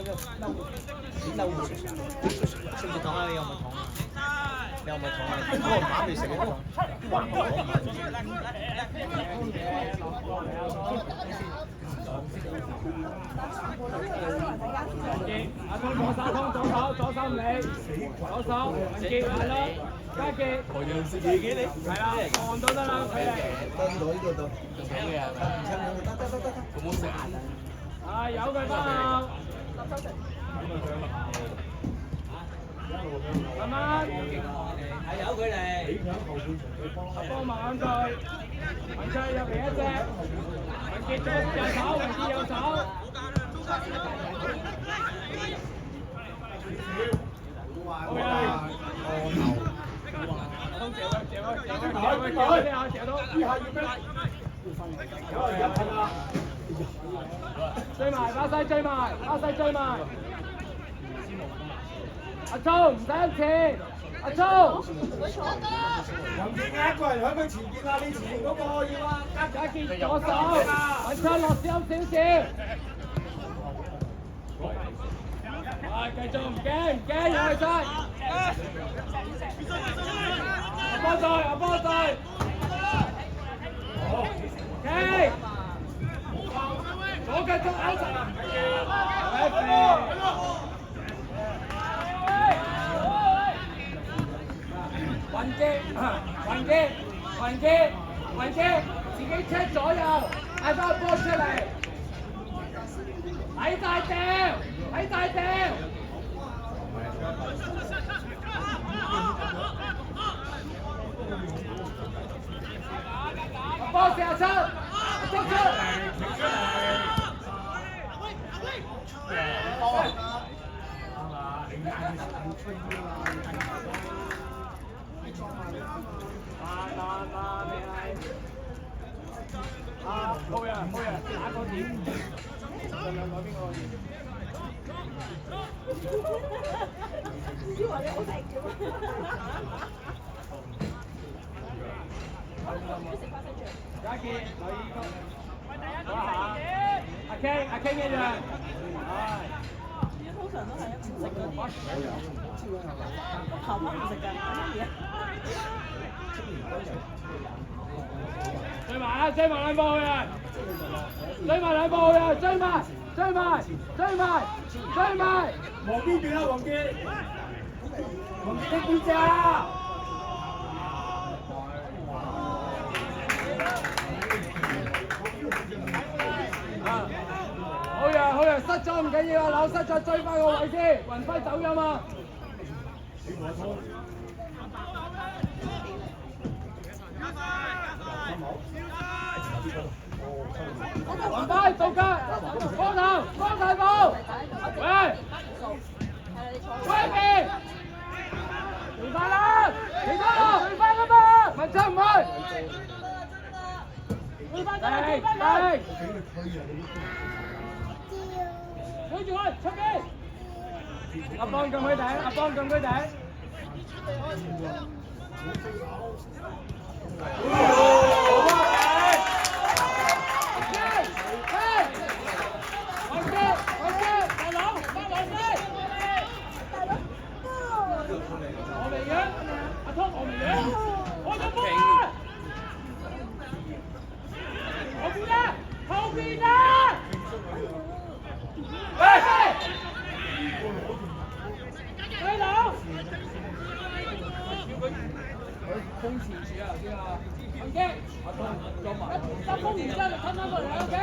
嬲唔食食唔食糖啊？你有冇糖啊？你有冇糖啊？嗰個馬未食嗰個還糖唔係。阿通左手唔理，左手記係咯，加記。我樣食自己你。係啊，望到得啦，佢哋。呢度做咩嘅係咪？得，好唔好食啊？啊，有佢包。慢慢。係有佢嚟。阿波慢對，文翠入嚟一隻，文傑左右手，文傑右手。好嘅。追埋，巴西追埋。阿聰唔使咁前，阿聰。林健一個人喺佢前邊啊！你前面嗰個要啊，加健左手，文翠落少少。繼續唔驚，有佢晒。阿波隊。OK。左腳捉歐神。雲傑，自己 check 左右，嗌翻個波出嚟。睇大掉。波射出，捉出。好呀，打個點，盡量改邊個。以為你好食嘅咩？嘉傑，留意個，嗰下，阿 King 一樣，通常都係一唔食嗰啲，頭髮唔食㗎，乜嘢？追埋兩步去啊！追埋！黃邊邊啊，黃傑呢邊隻啊！好呀，失咗唔緊要啊，扭失咗追翻個位先，雲輝走音啊！雲輝到腳，幫大步，喂，邊，做晒啦，其他對翻啦嘛，文昌唔去，嚟，追住佢，出邊，阿邦撳佢頂，後邊啊！對佬，空前住啊頭先啊，唔驚，一風完之後就吞翻過嚟 ，OK，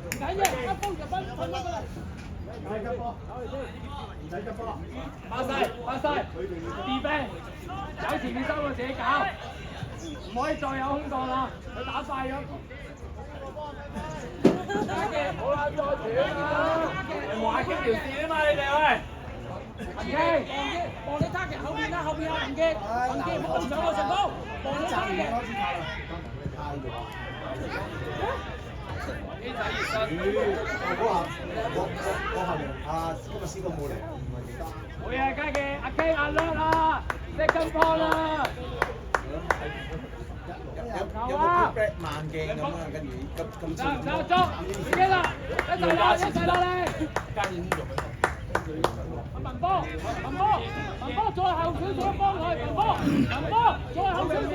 唔緊要，一風就吞翻過嚟。巴西 ，defend， 有前面收到自己搞，唔可以再有空檔啦，佢打快咗。好啦，再傳啊！壞激條線啊嘛，你哋喂。文傑，望你揸嘅後邊啦，後邊有文傑，唔好咁上個上高，望你揸嘅。機仔熱身。我後面今日師哥冇嚟，唔係幾得。好嘢，嘉記，阿 K 阿叻啦，識跟波啦。有冇 break 慢鏡咁啊？跟住咁得捉，自己啦，一齊啦，你。文波，再後少少幫佢，文波，再後少少，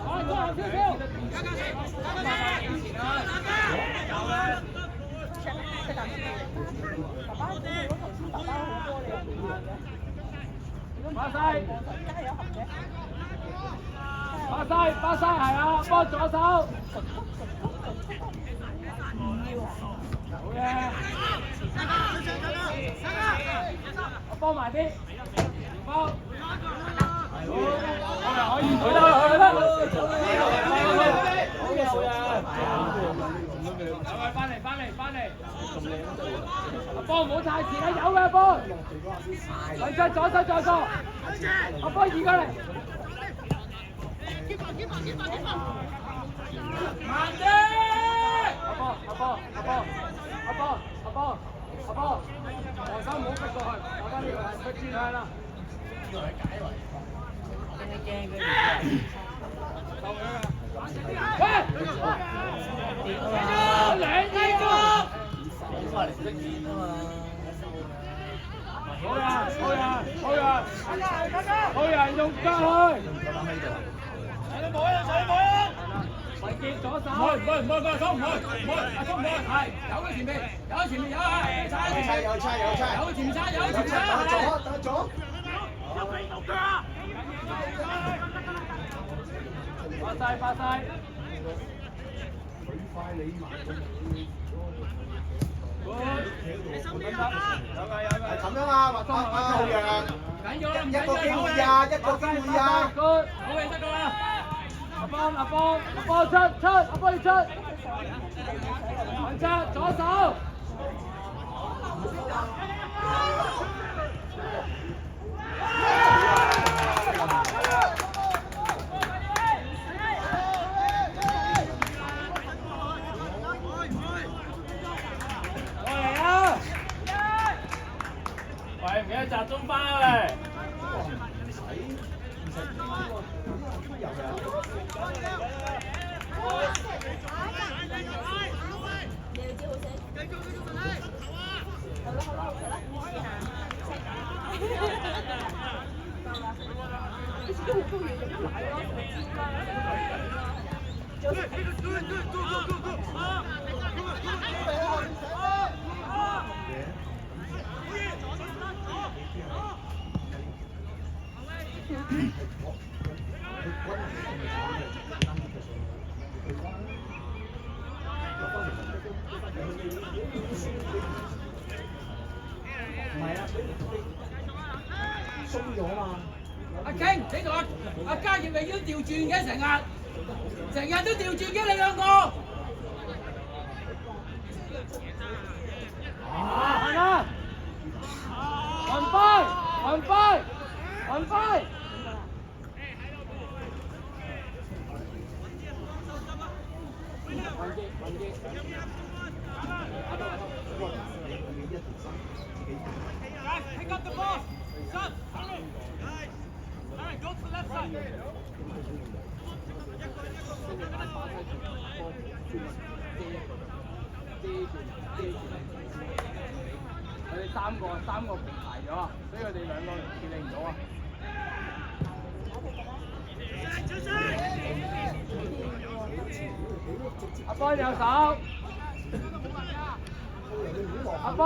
再後少少。巴西係啊，幫左手。好嘅，我幫埋啲，幫。可以，去得。翻嚟。阿波唔好太遲啦，有嘅波。兩隻左手再過，阿波移過嚟。慢啲！阿波，黃生唔好逼過去，打翻呢個係轉向啦。喂！兩隻個。好人用腳去。維傑左手。唔去，係有嘅前面，有嘅前面，有啊，有前面差。打咗。發晒。咁樣啊，後陽，一個機會啊，好嘢得㗎啦！阿波出，阿波要出，文策左手。喂，唔記得集中翻喂！阿 King， 你同阿嘉業咪要調轉嘅成日都調轉嘅你兩個。係啦，雲輝。Pick up the ball. Stop. Go to the left side. 佢哋三個平排咗，所以佢哋兩個處理唔到啊！阿波右手，阿波，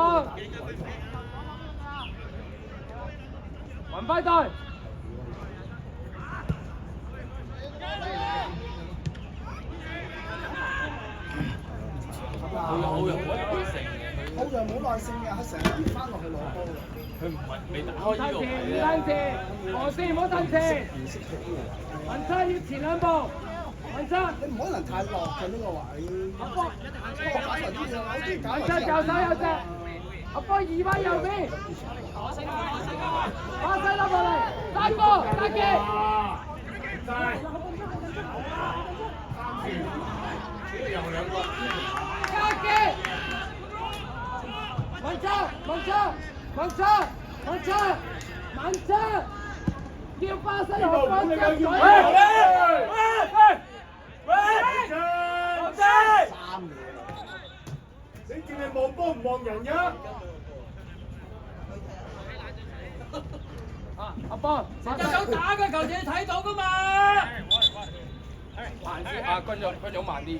雲輝隊。好像冇耐性嘅，佢成日翻落去攞波。佢唔係未打開呢個位咧。黃師唔好褪前，雲差要前兩步，雲差。你唔可能太落嘅呢個位。阿波，雲差右手有隻，阿波移翻右邊。巴西落落嚟，單波單機。有兩個。加機。文策，叫巴西學翻隻嘴。你叫你望波唔望人嘅？啊，阿波，成隻手打嘅球，你睇到噶嘛？慢啲啊，軍長慢啲。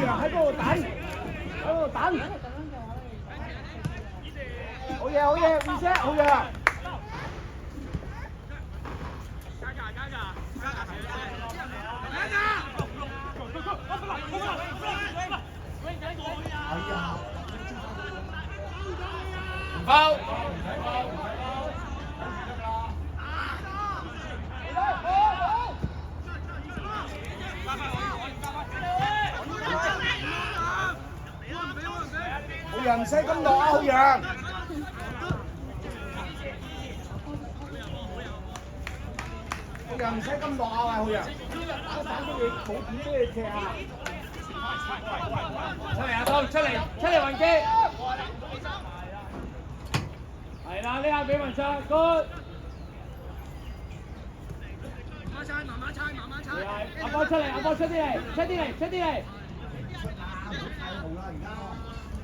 喺嗰度等，喺嗰度等。好嘢，好嘢 ，reset， 好嘢。唔包。好人唔使咁落啊，好人。好人唔使咁落啊，喂，好人。打散啲嘢，冇點俾你踢啊！出嚟阿湯，出嚟雲基。係啦，呢下俾雲上 ，good。慢慢猜。阿波出啲嚟，出啲嚟。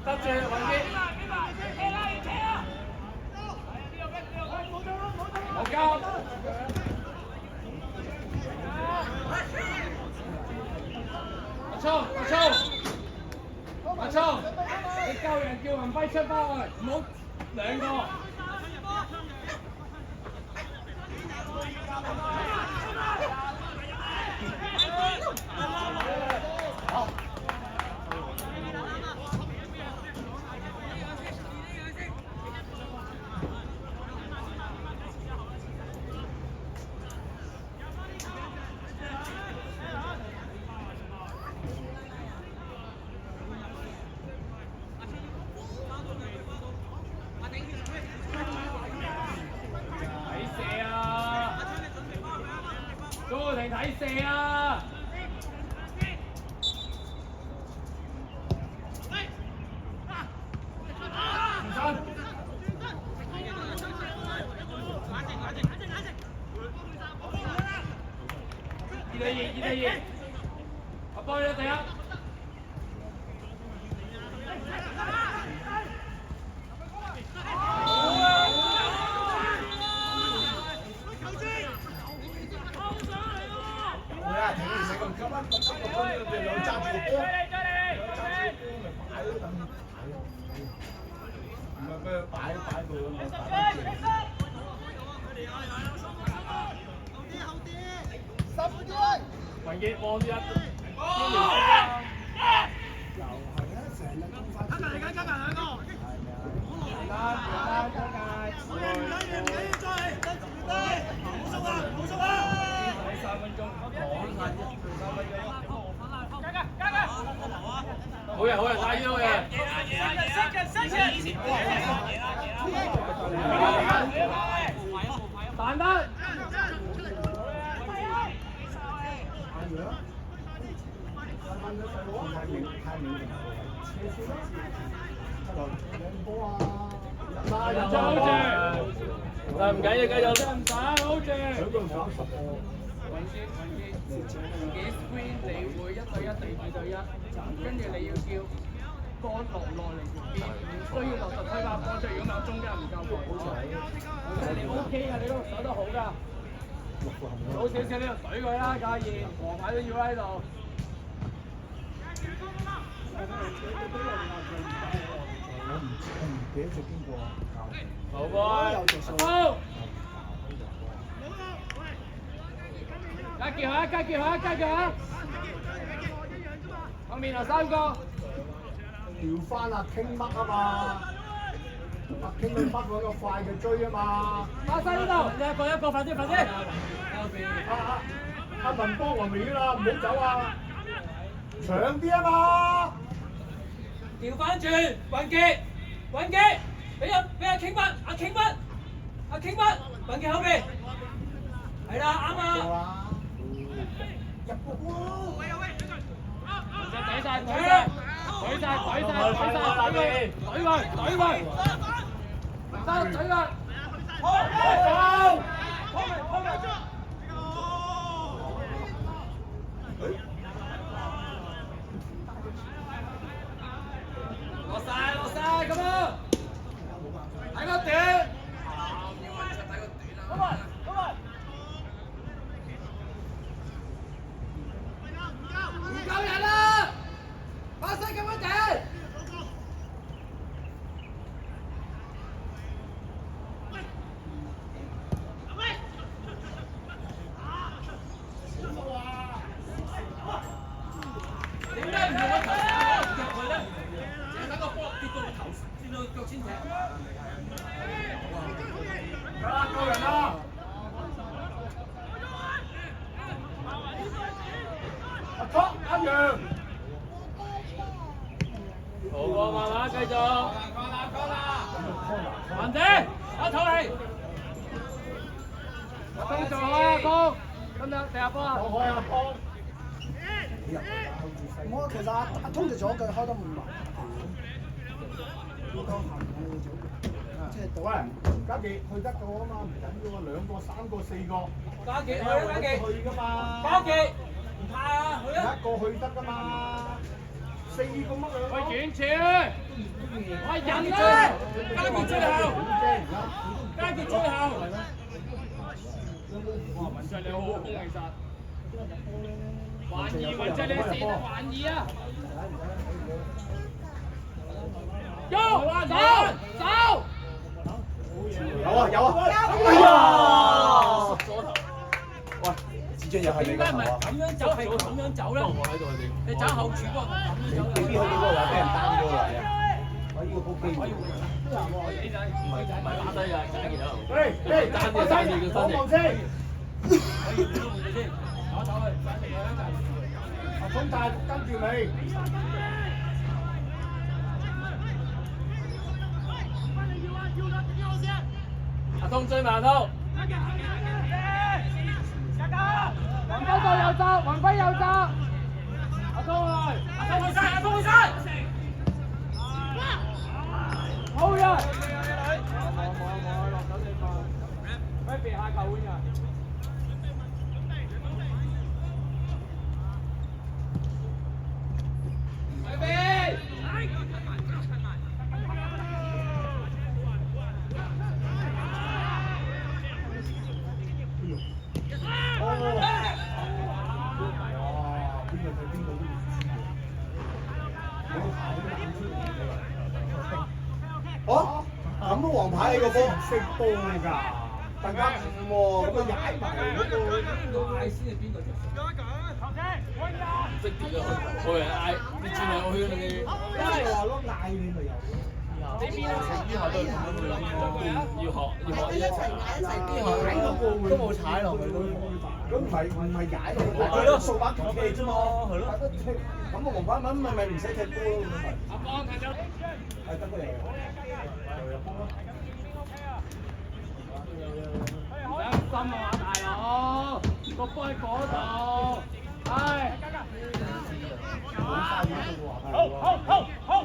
得住雲基。好交。阿聰，你救人叫雲輝出翻去，唔好兩個。高停睇射啊！2對2，我幫你第一。雲傑望住好人，打呢好人。彈得。但唔緊要，繼續真唔打，好住。Screen 你會1對1定2對1，跟住你要叫波落嚟條邊，唔需要落實推把波出，如果唔係中間唔夠波。你 OK 㗎，你嗰個手得好㗎。早少少呢度懟佢啦，嘉燕，黃牌都要喺度。我唔記得咗邊個教。好波，好。加叫下！後面來3個。調翻阿傾乜啊嘛？阿傾佢北嗰個快嘅追啊嘛。巴西呢度，一個，快啲！阿文幫我面啦，唔好走啊！長啲啊嘛！調翻轉，雲傑，俾阿傾乜？阿傾乜？雲傑後邊，係啦，啱啊！入局喎！懟晒，懟佢，懟佢，落晒咁啊！睇個短，唔夠人啦！巴西咁樣頂。點解唔用個頭夾佢咧？淨係等個波跌到個頭，跌到腳先踢。夠人啦！阿聰阿楊，好喎，慢慢繼續。慢啲，一唞氣。阿東做開阿東，今日第下波啊！我開阿邦。我其實阿聰就左腳開得唔埋。即係喂，家傑去得個啊嘛，唔緊要啊，2個、3個、4個。家傑去啊，家傑去噶嘛。家傑唔怕啊，去啊！一個去得噶嘛，4個乜兩個？喂，遠處，喂人啦！家傑最後，家傑最後。哇，文俊你好好其實。環意文俊你射得環意啊！喐，走！有啊！哎呀！喂，子俊又係你點解唔係個頭啊！咁樣走，係咁樣走咧？我喺度你走後柱嗰個咁樣走。你邊去幾個位俾人單咗位啊？我呢個好機會。唔係打低啊，揀嘢啊！喂，單嘢嘅身形。阿聰大跟住你。阿東追埋阿東。雲輝過右側，雲輝右側。阿東去晒。好人。Baby 下球會啊！Baby。哦，咁都黃牌你個波唔識波㗎，大家誤喎，咁啊踩埋嗰個。嗌先係邊個着數？唔識跌啊！我人嗌你轉兩個圈你。因為話咯，嗌你咪有。呢邊咧，呢下都係咁樣要學一齊。踩嗰個都冇踩落去都。咁唔係踩落去，係咯掃把球踢啫嘛。係咯。咁個黃牌咪唔使踢波咯。阿邦睇咗。係得個嚟。兩心啊，大佬，個波喺嗰度，唉。好。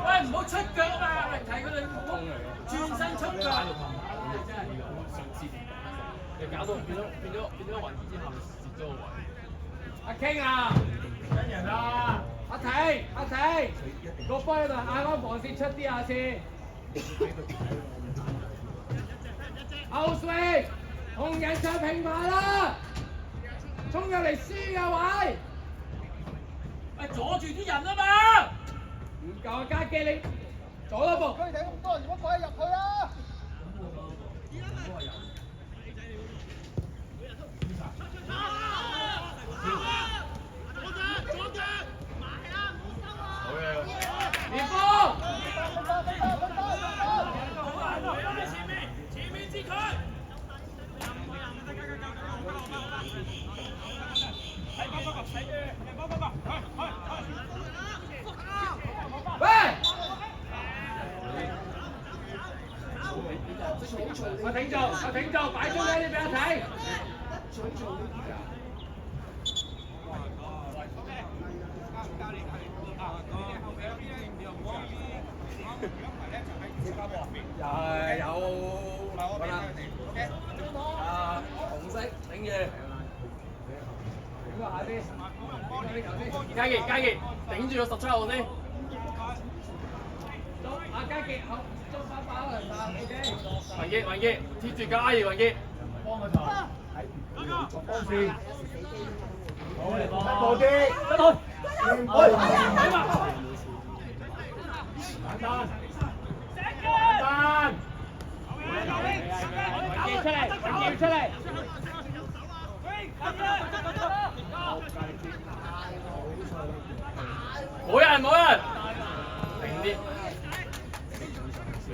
喂，唔好出腳啊嘛！嚟睇佢哋轉身出腳。你搞到變咗雲之後蝕咗個位。阿 King 啊，跟人啊！阿婷，個波喺度嗌翻防線出啲下先。後衛同人就平排啦，衝入嚟輸嘅位，喂，阻住啲人啊嘛！唔夠啊！家記你左多步。佢哋咁多人，點解鬼入去啊？我頂住，我頂住，擺中間啲俾我睇。又有好啦。啊，紅色頂住。咁啊，下啲，嘉傑，嘉傑，頂住個17號先。阿嘉傑，好，中翻包嚟啦 ，OK。雲傑，貼住嘉傑，雲傑。幫個頭，幫線，好嚟幫。多啲，得佢。睇嘛，簡單，簡單。雲傑出嚟，雲傑出嚟。冇人，冇人。停啲。係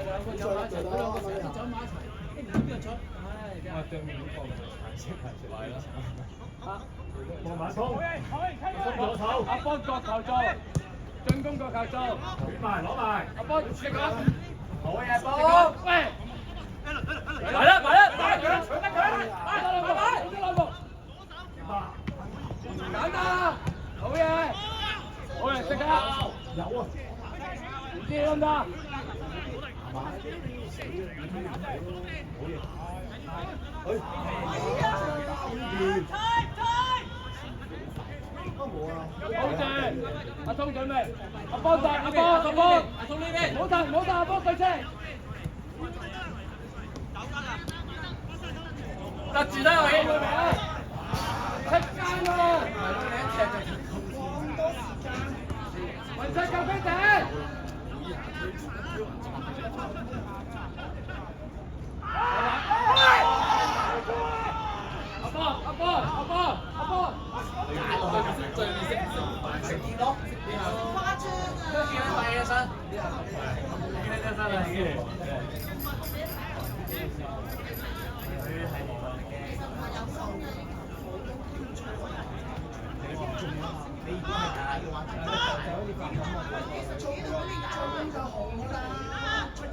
兩個走埋一齊，兩個走埋一齊，唔知邊個出？唉，真係。對面嗰個顏色係啦。望馬衝，左手，阿波角球做，進攻角球做，攞埋攞埋，阿波食啦，好嘢波，喂，埋啦，埋啦，打佢，搶得佢，打兩步，打兩步，簡單，好嘢，好嘢，食啦，有啊，唔知得唔得？好正，阿聰準備，阿波帶，阿波，阿聰呢邊。唔好帶，唔好帶，阿波對車，得住啦，喂。出間喎，雲石救飛艇。阿波，最識見到，都見到第一身，見到第一身啦已經。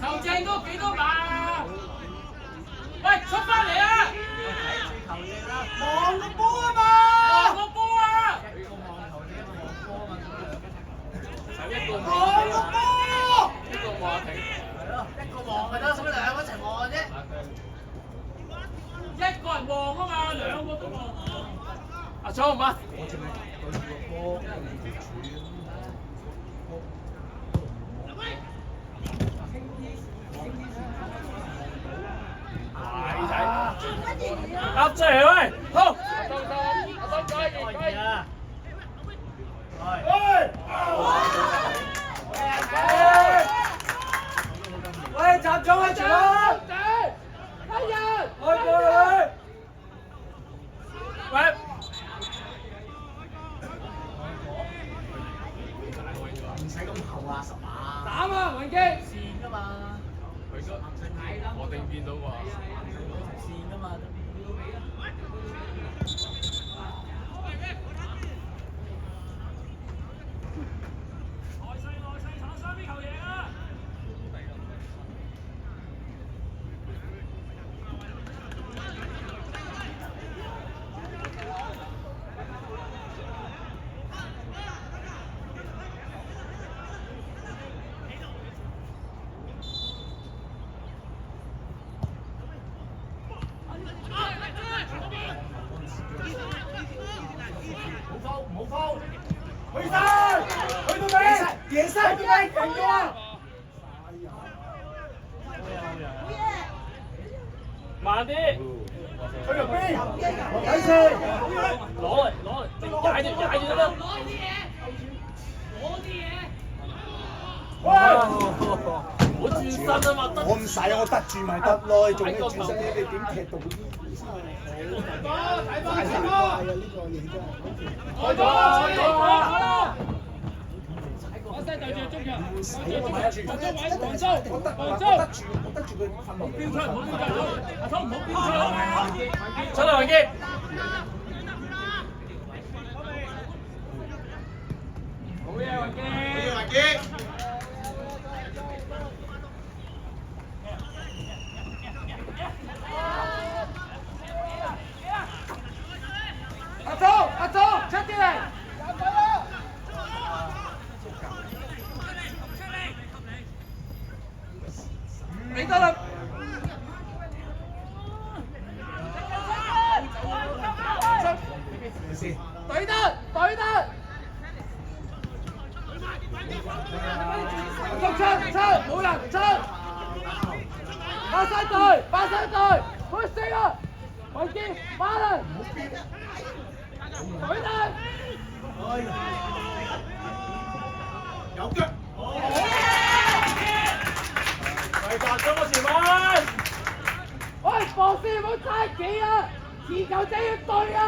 頭正都幾多碼？喂，出翻嚟啊！望個波啊嘛，望個波啊！一個望個波，一個望停。係咯，一個望咪得，使乜兩個一齊望啫？一個人望啊嘛，兩個都望。阿聰唔啊？我淨係對住個波，對住柱。大仔，搭出嚟喂，好。喂，集中啊，集中！哎呀，開過去。喂。唔使咁厚啊，十碼。打啊，雲基！線㗎嘛。佢個我定見到喎。線㗎嘛。唔好去晒，去到尾，贏晒，去到尾，贏咗啊！慢啲，去入邊，睇先，攞嚟，踩住得啦。喂！唔好轉身啊嘛，我唔使，我得住咪得咯，做咩轉身？你哋點踢到嗰啲？睇波，太快啊！呢個認真。開咗，我西對住中場，我得住佢瞓落嚟。標出，唔好標出，阿聰唔好標出，出嚟雲基。好嘢雲基，俾得啦。先。對得，對得。出，冇人出。巴西隊，開聲啊！維健，馬倫，對得。有腳。係達咗個前衛。喂，防線唔好猜忌啊！持球者要對啊！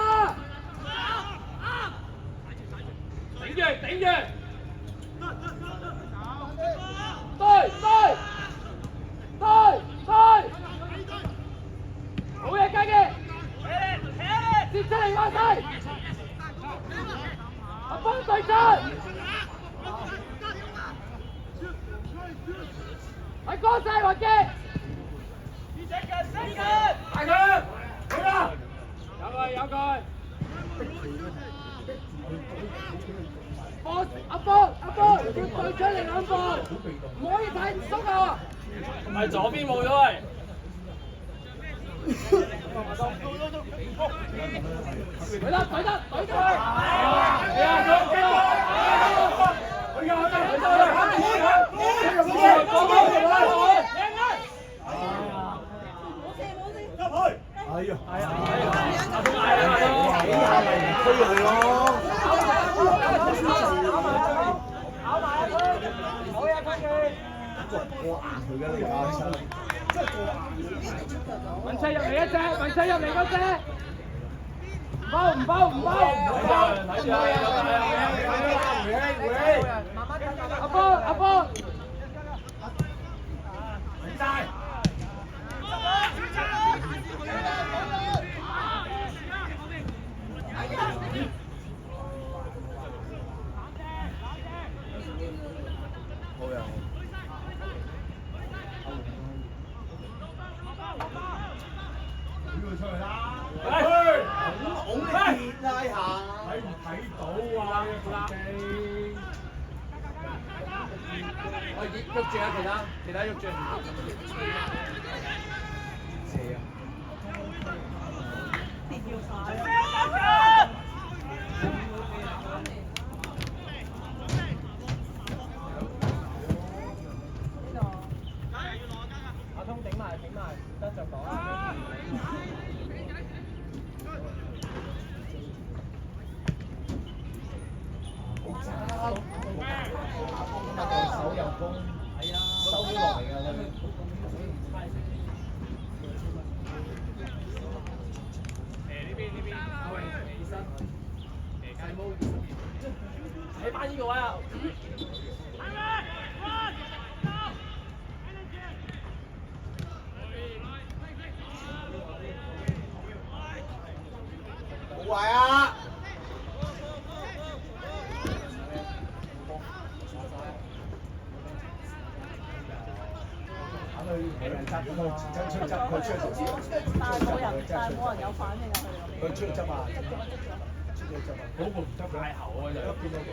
頂住！對！好嘢，嘉傑！接出嚟，巴西！阿邦對出！喺江西雲傑！大佢！好啦！有佢！阿波，要對出嚟兩步，唔可以睇縮啊！係左邊冇咗佢。對得！哎呀！推佢咯。過硬佢嘅你搞起身，真係過硬。文齊入嚟一隻，文齊入嚟嗰隻，唔包。睇住阿波，好呀。出嚟啦！拱你跌啦下，睇唔睇到啊？喐住啊！其他喐住。謝啊！跌掉晒。阿通頂埋，得就講啦。手又攻，收咗落嚟㗎。喺翻呢個位啊！好壞啊！冇人執佢，真出去執佢出去。但係冇人有反應啊！佢出去執啊！出去執啊！嗰個唔得佢太後啊！就一邊嗰個。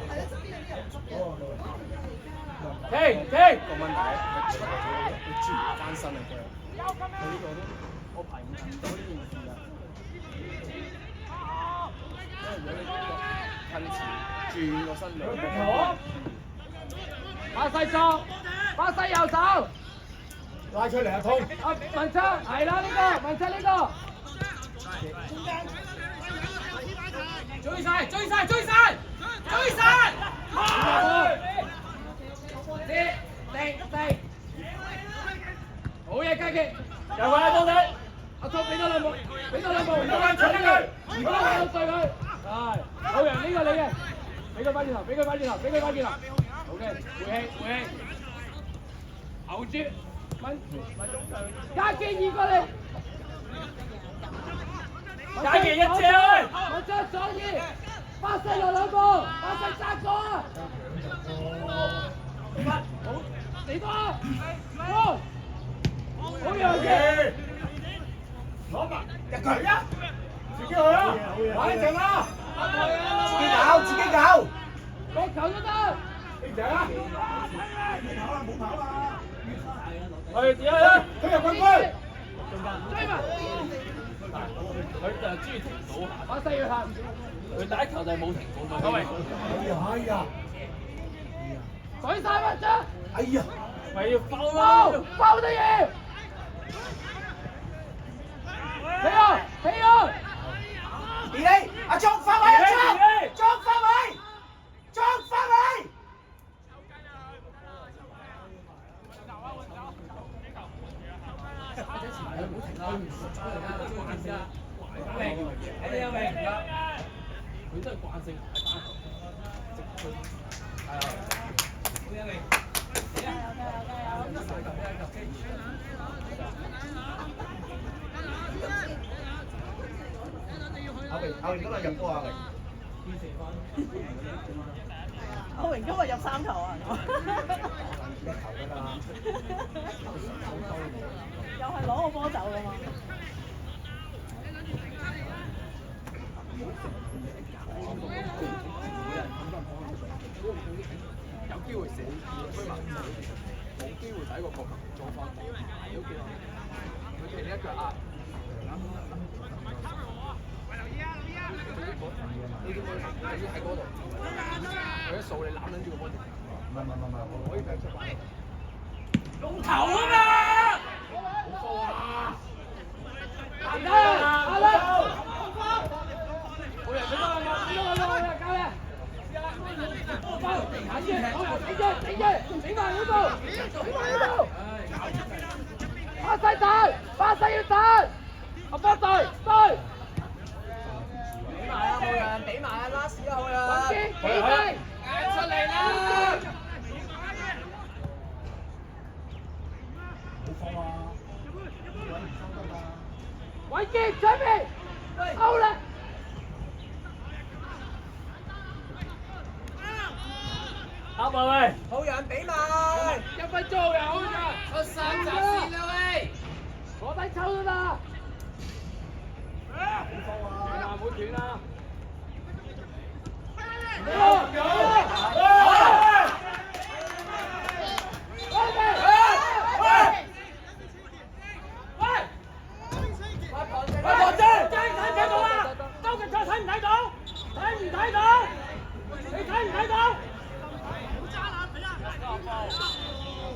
停！個問題係佢轉唔翻身啊！佢呢個都我排唔到呢件事啊！因為如果你近前轉個身嚟，巴西右手。拉出嚟啊！通！阿文昌係啦，文昌呢個。追晒！定！好嘢，嘉傑。有佢喺幫你。阿聰俾多兩步，唔好玩搶佢，唔好玩對佢。係，好樣呢個你嘅，俾佢翻轉頭。好嘅，回氣。後接，嘉傑移過嚟。嘉傑一隻。文昌左移，巴西落兩步，巴西揸過啊！好，嚟多啊！好樣嘅。攞埋一腳啊！自己去啊！玩一陣啦！自己搞！個球都得。呢隻啊！唔好跑啊！去點啊？佢入軍區，追嘛！佢就係中意停到下，把西要行，佢第一球就係冇停到嘛。喂，哎呀，水晒乜啫？哎呀，咪要包包咯！包都要！起啊！起啊！你你，阿莊翻位，莊翻位，莊翻位。佢都係慣性喺單球，直推，係啊，好嘢未？阿榮今日入波啊，阿榮今日入3球啊！又係攞個波走㗎嘛？有機會射推埋，冇機會第一個角球撞翻，有機會。佢其呢一腳壓。呢啲波你喺嗰度，佢一掃你攬緊住個波。唔係，我可以踢出嚟。龍頭啊嘛！好高啊！行啦，行啦！好人，你交咧！包，睇住，整埋呢度，巴西要打，阿波對。俾埋啊，好人，俾埋啊，last 啊，好人。出嚟啦！偉傑準備，歐啦！啱啊喂！好人，俾埋。 1分鐘又好㗎，出3集先啦喂！坐低抽都得。唔好斷啊！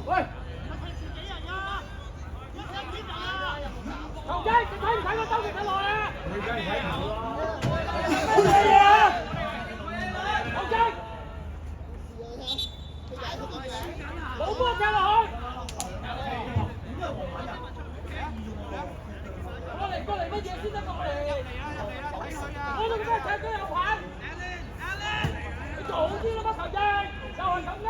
喂！球姐，你睇唔睇個周杰睇落啊？你梗係睇唔到啦！乜嘢啊？球姐，冇波踢落去！過嚟乜嘢先得過嚟？我都覺得踢都有牌。你做好啲啦嘛，球姐，就係咁嘅。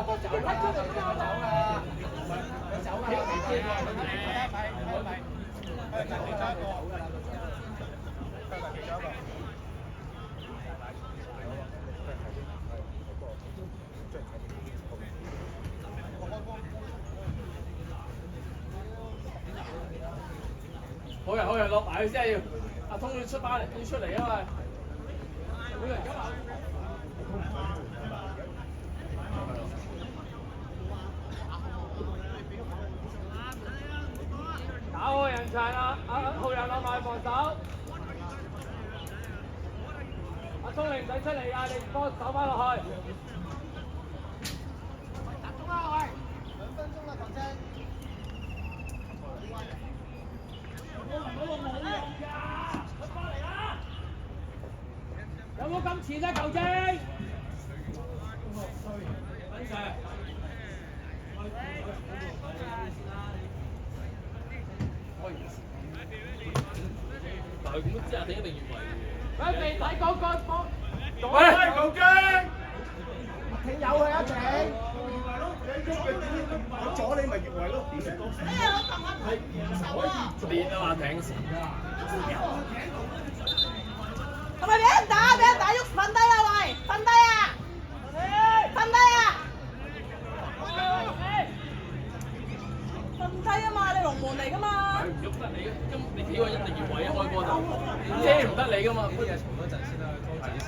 我自己睇出嚟㗎啦！好人落埋去先要，阿通要出翻嚟，要出嚟啊嘛！好人今日。 打開人牆啦！浩人落埋防守。阿聰你唔使出嚟㗎，你幫手翻落去。集中啦，喂！2分鐘啦，球證。我冇用㗎，出翻嚟啦！有冇咁遲啫，球證？但係咁樣之下，你一定越位嘅。佢未睇嗰個波，喂，球證，停有佢一停。我阻你咪越位咯。練啊嘛，挺時。係咪俾人打？俾人打喐瞓低啦，喂！瞓低啊！瞓低啊！瞓低啊嘛！你龍門嚟㗎嘛？唔喐得你，你幾個一定越位一開波就遮唔得你㗎嘛。啲嘢嘈多陣先啦，多陣先。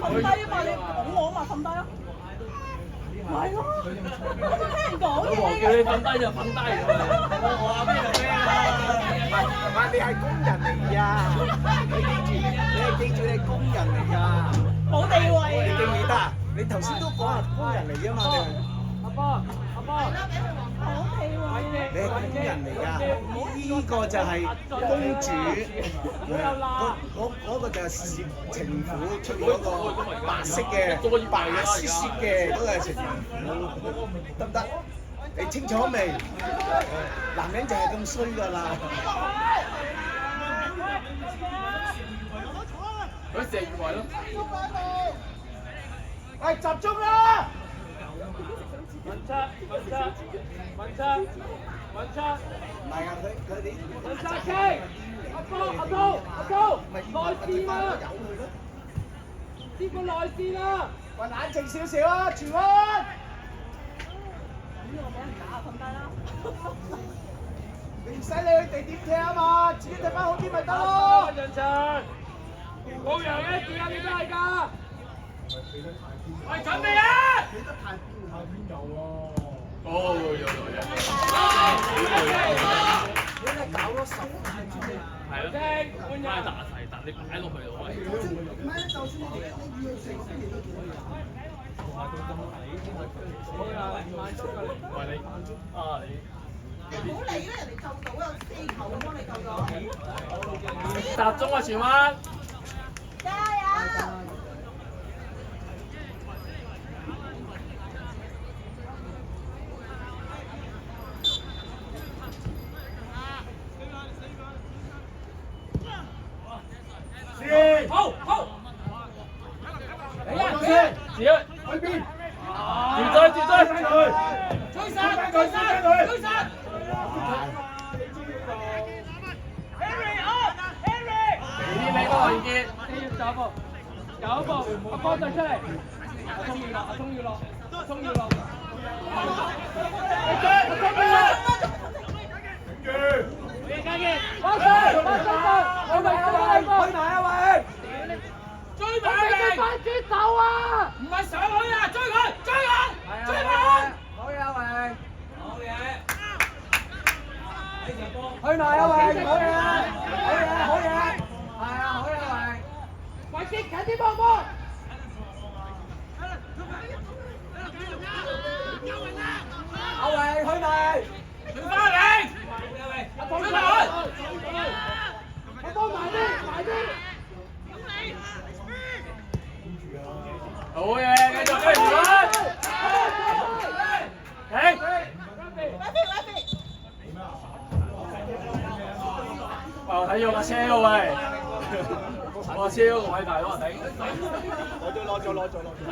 瞓低啊嘛！你拱我啊嘛，瞓低咯。係咯，我仲聽人講老婆嘢叫你瞓低就瞓低咁啊！我話咩就咩啦。唔係你係工人嚟呀，你記住你係工人嚟呀。冇地位你記唔啊！記得啊？你頭先都講係工人嚟㗎嘛？阿波，阿波，冇地位啊！你係工人嚟㗎，呢個就係公主，嗰個就係情婦出面嗰個白色嘅白雪雪嘅嗰個係情婦，得唔得？你清楚未？男人就係咁衰㗎啦。佢射越位咯。喂，集中啦！穩出，穩出，穩出，穩出。唔係啊，佢哋穩出機，阿高，內線啦，接個內線啦。喂，冷靜少少啊，全安。咁我俾人打瞓低啦。你唔使理佢哋點踢啊嘛，自己踢翻好啲咪得咯。陣場，冇人嘅時間你都係㗎。喂，準備啊！哦，有。你搞咗10分鐘。係咯，換人打齊，但你擺落去咯，喂。唔係，就算你要食乜嘢都可以。喂你，啊你。唔好理啦，人哋救到有4球咁幫你救咗。集中啊，荃灣！加油！好，你啊，先，自己去邊？調隊，追殺！呢邊嗰個意見，有一步，阿波隊出嚟，阿聰要落，追埋佢快啲走啊！唔係上去啊，追佢！追埋！好嘢，榮！好嘢！呢隻波去埋啊，榮！好嘢！係啊，好嘢，榮！快啲近啲波波！阿榮去埋！傳翻嚟！追埋佢！阿波埋啲！好嘢，繼續追住佢！停！我睇住架車喎喂！我車嗰個位大佬啊頂！攞咗。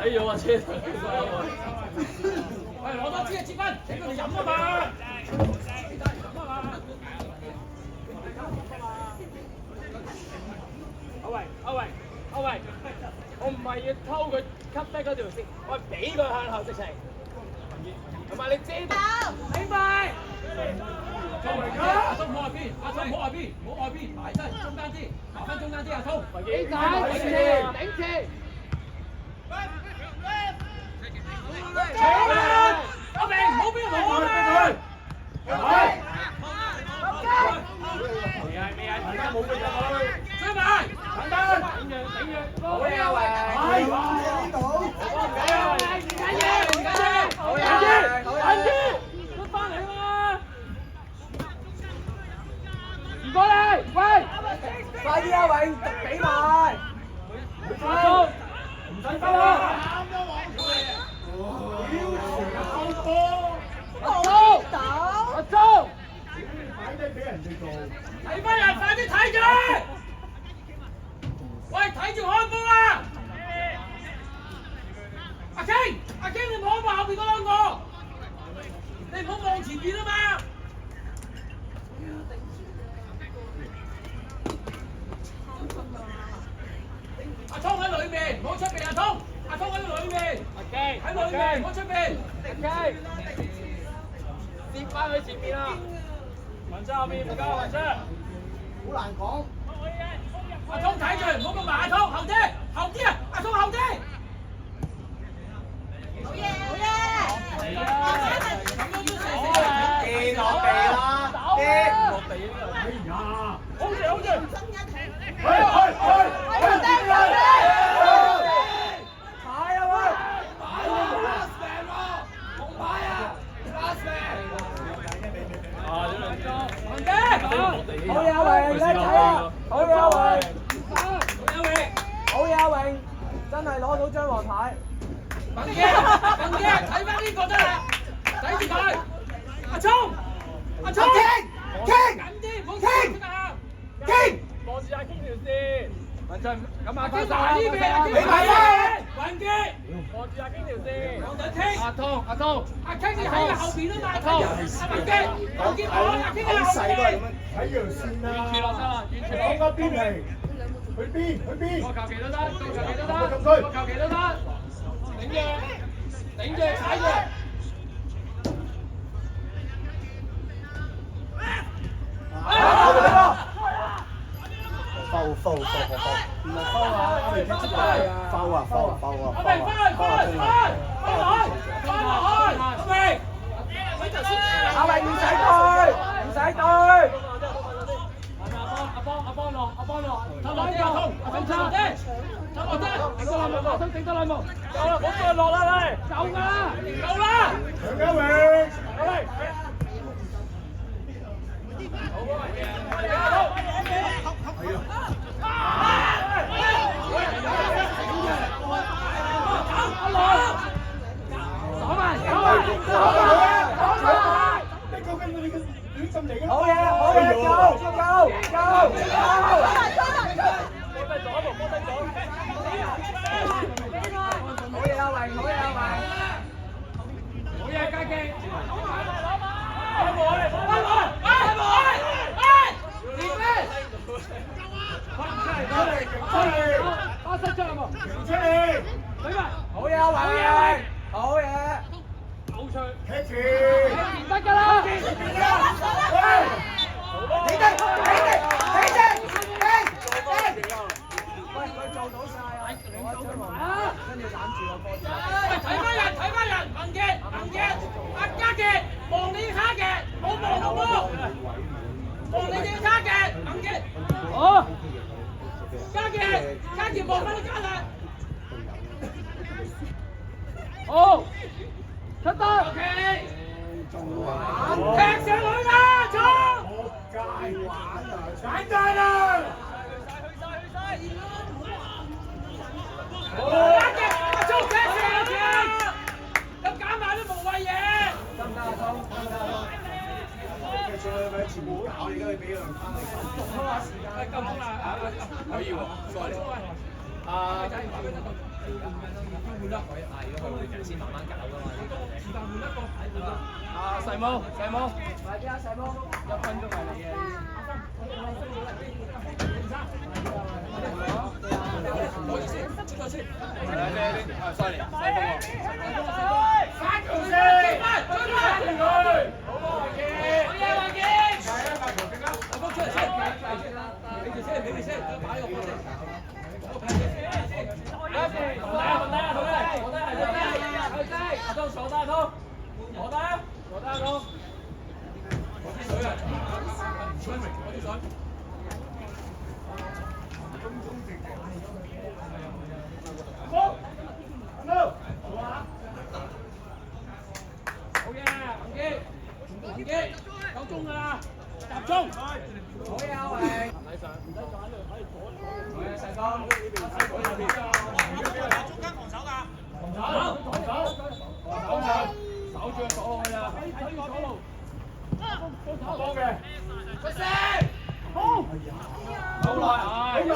睇住架車。喂，攞多支啊，接翻，請佢哋飲啊嘛！阿偉，我唔係要偷佢吸低嗰條線，我係俾佢向後直情，同埋你遮到，明白？阿聰唔好外邊，唔好外邊，埋身中間啲，埋翻中間啲，阿聰，頂住，阿明，唔好俾人攞啊！追埋，頂住，好嘢啊喂！呢度，出翻嚟啦！唔該你，喂！快啲啊，榮！俾埋！唔使分啦！阿鐘，睇翻人，快啲睇住！喂，睇住開波啊！阿 King，你望一望後邊嗰兩個，你唔好望前邊啊嘛！阿聰喺裏面，唔好出邊。阿聰喺裏面，喺裏面，唔好出邊。接翻去前面啊！雲章後面唔該，雲章。好難講。阿聰睇住，唔好咁埋。阿聰後啲啊！阿聰後啲。好嘢！好嘢阿榮，叻仔啊！好嘢阿榮，好嘢阿榮，真係攞到張黃牌。文傑，睇翻呢個得啦，睇住佢。阿聰，緊啲，唔好停啊！望住阿傾條線，文進咁阿傾埋呢邊，你埋啦，文傑，望住阿傾條線，望緊傾。阿傾你喺後邊啊嘛，文傑，阿傾喺後邊。睇條線啦，完全落得啦，完全講個邊嚟？去邊？我求其都得，我求其都得，頂住，踩住。Foul，唔係foul啊！阿明踢出嚟啊！foul啊！阿榮唔使對，唔使對。阿邦落，頭落啲阿通，頂得兩步，夠啦，唔好再落啦你，夠啦，梁家榮，好嘢，夠！好嘢，家記。好嘢！好出，踢住！唔得㗎啦！起得！喂，佢做到晒啊！攞張黃牌，跟住攬住個波仔。喂，睇翻人，文傑，阿家傑，望你卡嘅，冇望到波，望你隻卡嘅，文傑。好，家傑望翻你卡啦。好，出得。OK。踢上去啦，衝！玩啦！阿聰踢上去，有減埋啲無謂嘢。得唔得啊，聰？踢上去咪全部搞你，而家你俾人翻嚟。拖下時間。夠鐘啦，可以喎，sorry。細毛，快啲啊，細毛！1分鐘係你嘅。sorry，三條線，夠鐘㗎啦，集中。好嘢啊，榮！細方，守住左路㗎啦，睇住左路。幫嘅，出聲！好。好耐，好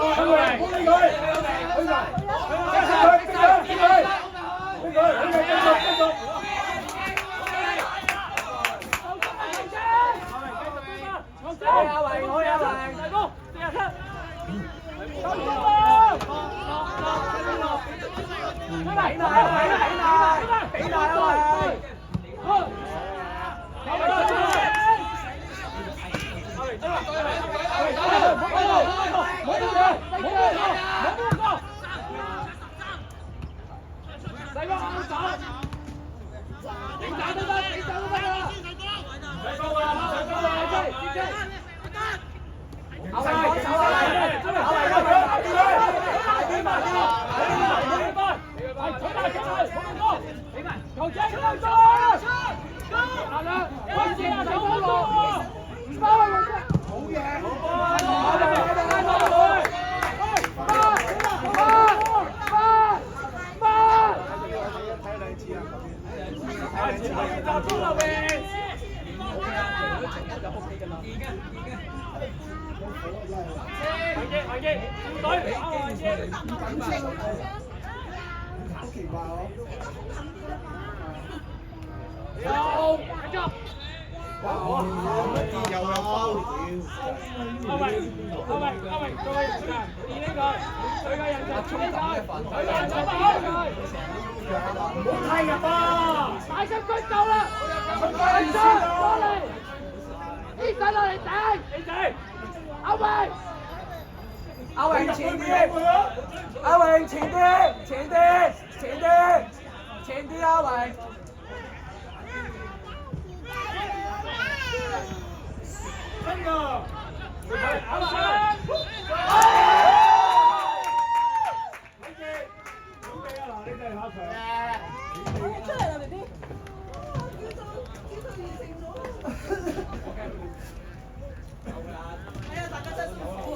好奇怪哦！哇！又有包料。阿偉，各位時間，練呢個，佢嘅人就衝緊嘅份，佢人就唔好睇入啊！大聲舉夠啦！大聲過嚟，啲仔落嚟頂，你哋，阿偉。阿榮前啲，阿榮前啲，前啲阿榮。真㗎，阿偉，準備啊！嗱，你哋下場。出嚟啦 ，BB。係啊，大家真係辛苦。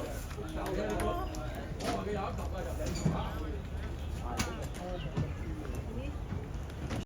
有一球啊，就